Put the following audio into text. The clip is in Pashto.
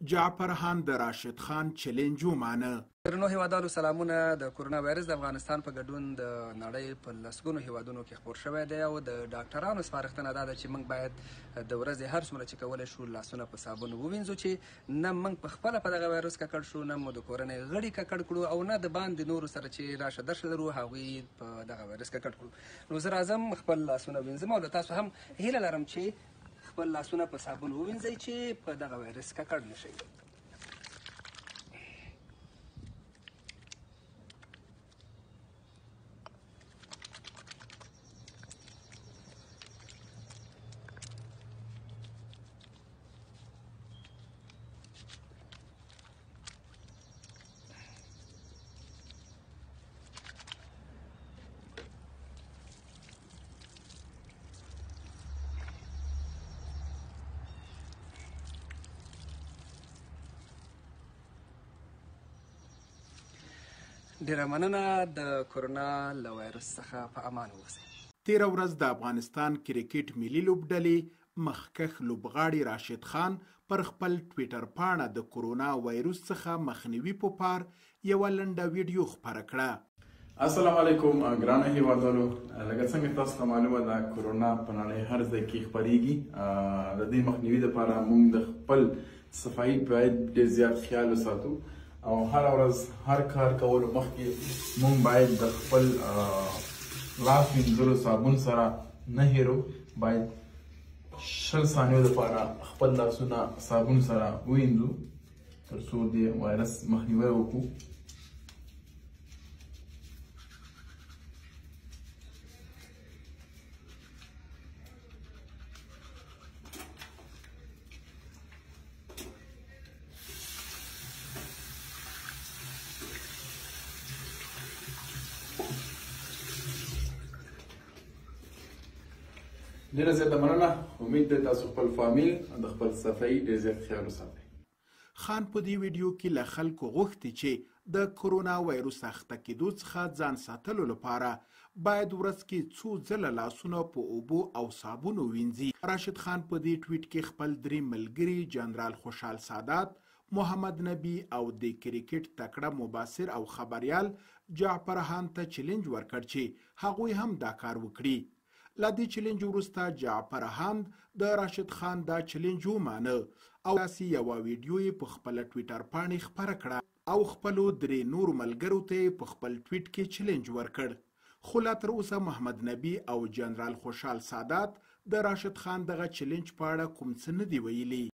جعفر خان د راشد خان چیلنج ومانه. درنو هیوادوالو سلامونه. د کورونا وایرس د افغانستان په ګډون د نړۍ په لسګونو هیوادونو کې خپور شوی دی او د ډاکټرانو سپارښتنه دا ده چې موږ باید د ورځې هر څومره چې کولی شو لاسونه په صابون ووینځو، چې نه موږ په خپله په دغه وایرس ککړ شو، نه مو د کورنۍ غړي ککړ کړو، او نه د باندې نورو سره چې راشه درشه لرو هغوی په دغه وایرس ککړ کړو. نو زه راځم خپل لاسونه وینځم او له تاسو هم هیله لرم چې خپل لاسونه په صابون ووینځئ چې په دغه وایرس ککړ نه شئ. ډیره مننه. د کورونا له وایرس څخه په امان اوسئ. تیره ورځ د افغانستان کرکټ ملي لوبډلې مخکښ لوبغاړي راشد خان پر خپل ټویټر پاڼه د کورونا وایرس څخه مخنیوي په پار یوه لنډه ویډیو خپره کړه. السلام علیکم ګرانه هیوادوالو. لکه څنګه تاسو ته معلومه ده کورونا په نړۍ هر ځای کې خپریږي. د دې مخنیوي لپاره موږ د خپل صفایي باید ډېر زیات خیال وساتو او هر ورځ هر کار کولو مخکې موږ باید د خپل لاس وینځلو صابون سره نه هیرو، باید 20 ثانیو لپاره خپل لاسونه صابون سره ووینځو تر څو د وایرس مخنیوی وکړو. ډیره زیاته مننه. امید ده تاسو خپل فامیل د خپل صفایي ډیر زیات خیال وساتئ. خان په دې ویډیو کې له خلکو غوښتي چې د کورونا وایرس اخته کېدو څخه ځان ساتلو لپاره باید ورځ کې څو ځله لاسونه په اوبو او صابون ووینځي. راشد خان په دې ټویټ کې خپل درې ملګري جنرال خوشحال سادات، محمد نبی او د کرکټ تکړه مبصر او خبریال جعفر خان ته چیلنج ورکړ چې هغوی هم دا کار وکړي. له دې چیلنج وروسته جعفر خان د راشد خان دا چیلنج ومانه او داسې یوه ویډیو یې په خپله ټویټر پاڼې خپره کړه او خپلو درې نورو ملګرو ته یې په خپل ټویټ کې چیلنج ورکړ. خو لا تر اوسه محمد نبی او جنرال خوشحال سادات د راشد خان دغه چیلنج په اړه کوم څه نه دي ویلي.